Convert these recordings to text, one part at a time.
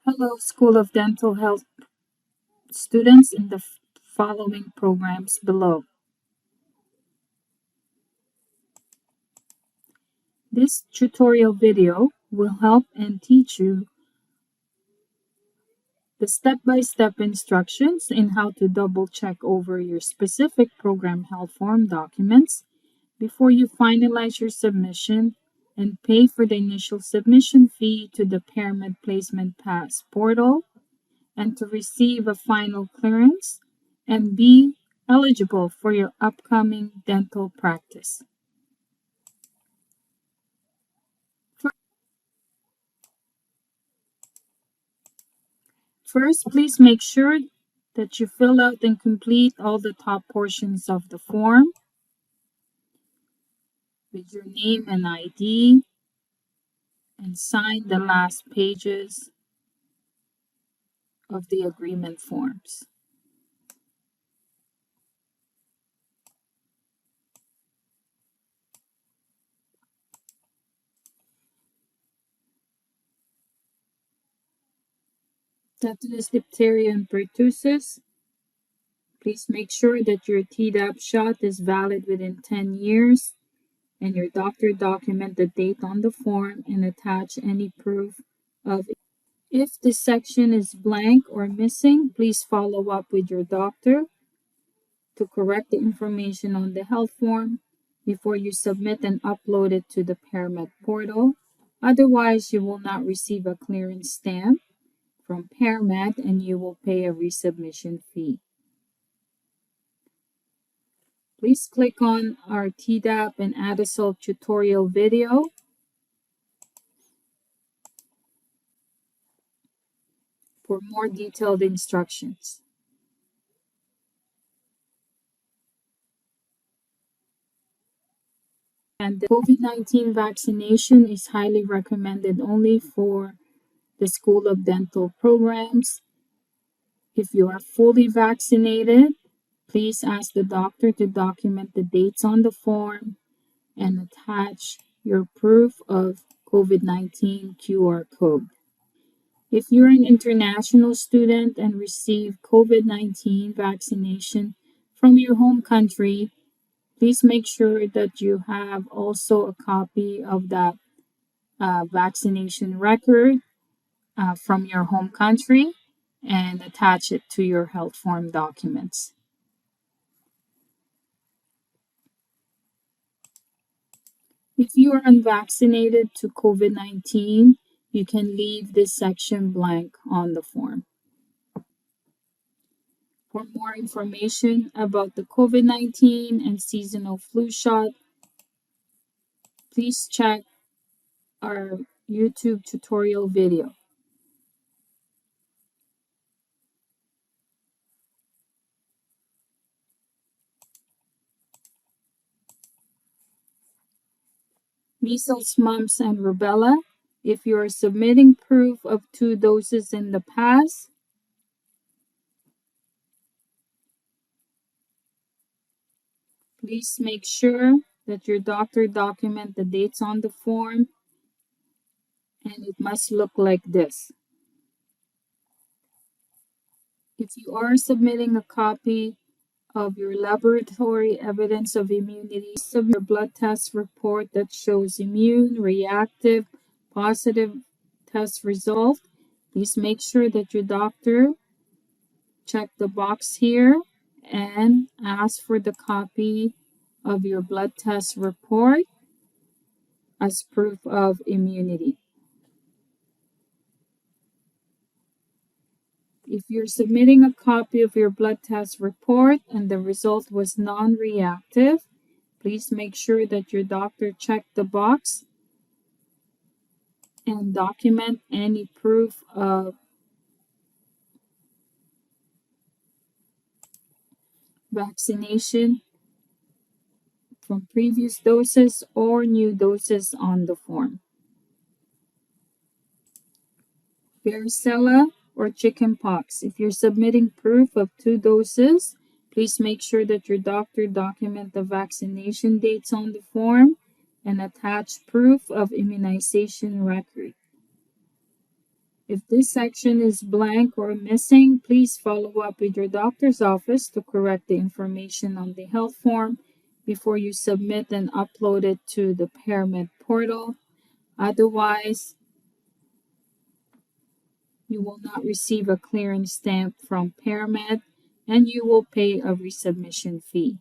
Hello, School of Dental Health students in the following programs below. This tutorial video will help and teach you the step-by-step instructions in how to double-check over your specific program health form documents before you finalize your submission and pay for the initial submission fee to the ParaMed Placement Pass portal and to receive a final clearance and be eligible for your upcoming dental practice. First, please make sure that you fill out and complete all the top portions of the form with your name and ID and sign the last pages of the agreement forms. Tetanus, diphtheria, and pertussis. Please make sure that your Tdap shot is valid within 10 years and your doctor document the date on the form and attach any proof of it. If this section is blank or missing, please follow up with your doctor to correct the information on the health form before you submit and upload it to the ParaMed portal. Otherwise, you will not receive a clearance stamp from ParaMed and you will pay a resubmission fee. Please click on our Tdap and Adisol tutorial video for more detailed instructions. And the COVID-19 vaccination is highly recommended only for the School of Dental programs. If you are fully vaccinated, please ask the doctor to document the dates on the form and attach your proof of COVID-19 QR code. If you're an international student and receive COVID-19 vaccination from your home country, please make sure that you have also a copy of that vaccination record from your home country and attach it to your health form documents. If you are unvaccinated to COVID-19, you can leave this section blank on the form. For more information about the COVID-19 and seasonal flu shot, please check our YouTube tutorial video. Measles, mumps, and rubella. If you are submitting proof of 2 doses in the past, please make sure that your doctor document the dates on the form, and it must look like this. If you are submitting a copy of your laboratory evidence of immunity, submit your blood test report that shows immune, reactive, positive test result. Please make sure that your doctor check the box here and ask for the copy of your blood test report as proof of immunity. If you're submitting a copy of your blood test report and the result was non-reactive, please make sure that your doctor checked the box and document any proof of vaccination from previous doses or new doses on the form. Varicella or chickenpox. If you're submitting proof of 2 doses, please make sure that your doctor document the vaccination dates on the form and attach proof of immunization record. If this section is blank or missing, please follow up with your doctor's office to correct the information on the health form before you submit and upload it to the ParaMed portal. Otherwise, you will not receive a clearance stamp from ParaMed and you will pay a resubmission fee.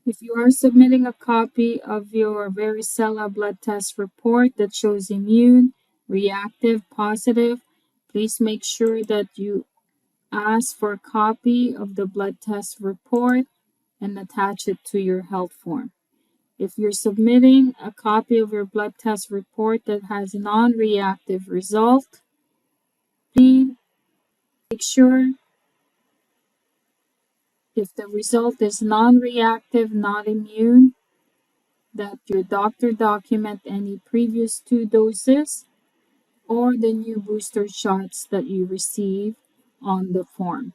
If you are submitting a copy of your varicella blood test report that shows immune, reactive, positive, please make sure that you ask for a copy of the blood test report and attach it to your health form. If you're submitting a copy of your blood test report that has non-reactive result, please make sure if the result is non-reactive, not immune, that your doctor document any previous 2 doses or the new booster shots that you receive on the form.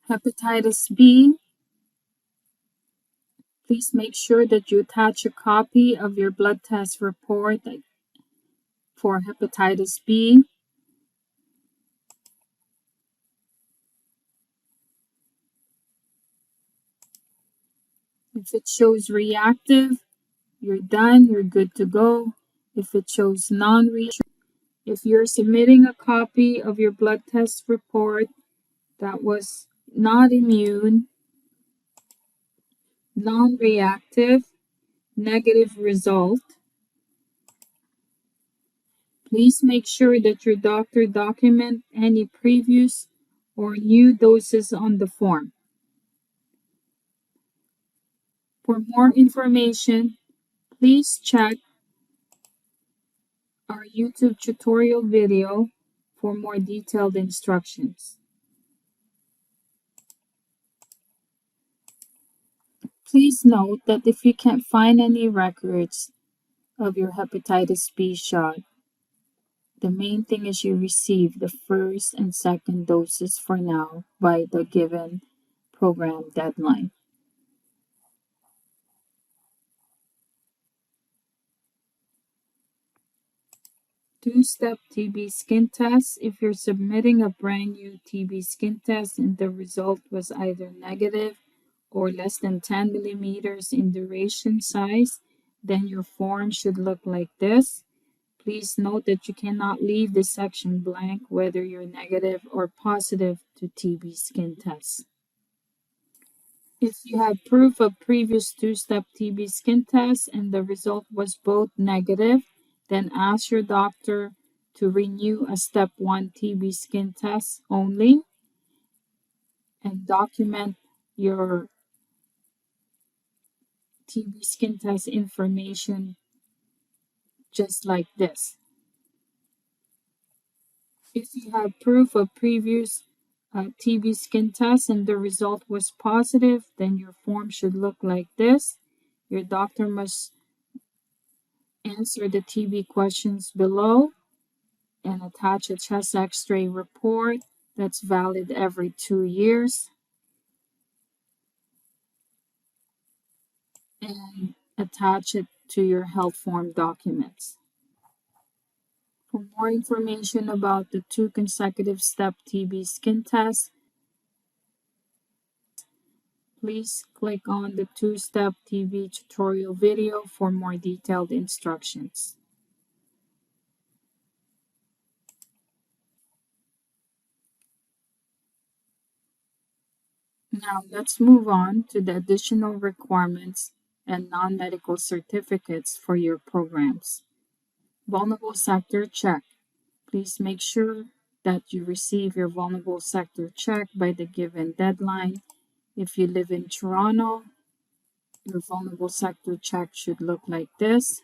Hepatitis B, please make sure that you attach a copy of your blood test report for hepatitis B. If it shows reactive, you're done, you're good to go. If it shows non-reactive, if you're submitting a copy of your blood test report that was not immune, non-reactive, negative result, please make sure that your doctor document any previous or new doses on the form. For more information, please check our YouTube tutorial video for more detailed instructions. Please note that if you can't find any records of your hepatitis B shot, the main thing is you receive the first and second doses for now by the given program deadline. Two-step TB skin test. If you're submitting a brand new TB skin test and the result was either negative or less than 10 millimeters in duration size, then your form should look like this. Please note that you cannot leave this section blank whether you're negative or positive to TB skin test. If you have proof of previous two-step TB skin test and the result was both negative, then ask your doctor to renew a step 1 TB skin test only and document your TB skin test information just like this. If you have proof of previous TB skin test and the result was positive, then your form should look like this. Your doctor must answer the TB questions below and attach a chest x-ray report that's valid every 2 years and attach it to your health form documents. For more information about the 2 consecutive step TB skin test, please click on the 2-step TB tutorial video for more detailed instructions. Now let's move on to the additional requirements and non-medical certificates for your programs. Vulnerable sector check. Please make sure that you receive your vulnerable sector check by the given deadline. If you live in Toronto, your vulnerable sector check should look like this.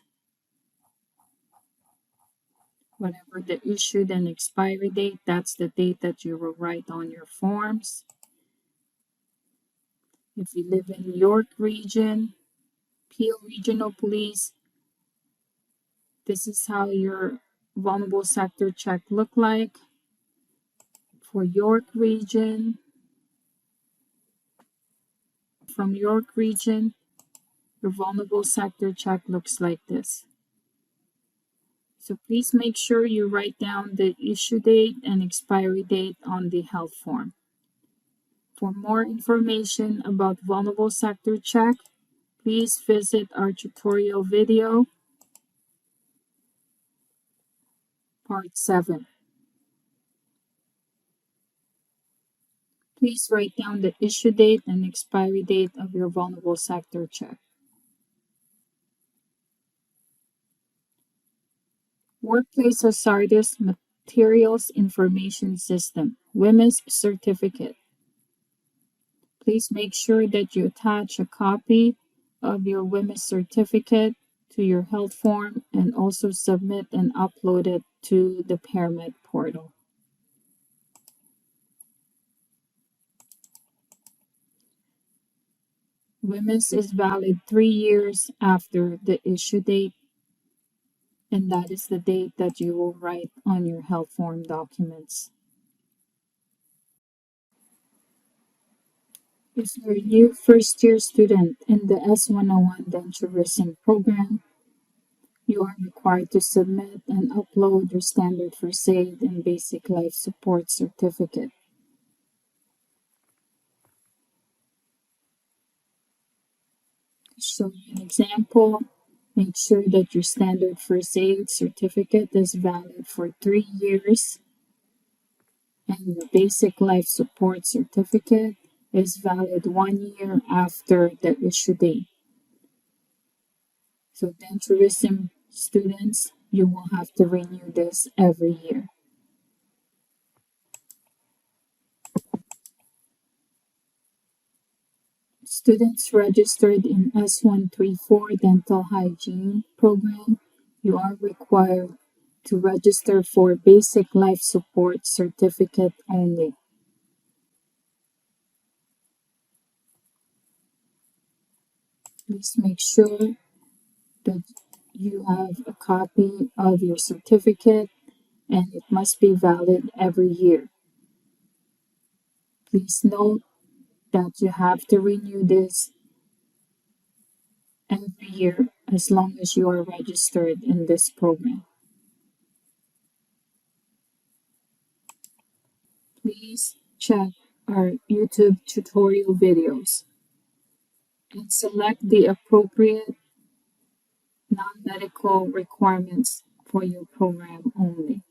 Whatever the issued and expiry date, that's the date that you will write on your forms. If you live in York Region, Peel Regional Police, this is how your vulnerable sector check look like. For York Region, from York Region, Your vulnerable sector check looks like this. So please make sure you write down the issue date and expiry date on the health form. For more information about vulnerable sector check, please visit our tutorial video, part 7. Please write down the issue date and expiry date of your vulnerable sector check. Workplace Hazardous Materials Information System, WHMIS certificate. Please make sure that you attach a copy of your WHMIS certificate to your health form and also submit and upload it to the ParaMed portal. WHMIS is valid 3 years after the issue date, and that is the date that you will write on your health form documents. If you're a new first-year student in the S101 Denturism program, you are required to submit and upload your standard first aid and basic life support certificate. To show you an example, make sure that your standard first aid certificate is valid for 3 years and your basic life support certificate is valid 1 year after the issue date. So Denturism students, you will have to renew this every year. Students registered in S134 Dental Hygiene program, you are required to register for basic life support certificate only. Please make sure that you have a copy of your certificate and it must be valid every year. Please note that you have to renew this every year as long as you are registered in this program. Please check our YouTube tutorial videos and select the appropriate non-medical requirements for your program only.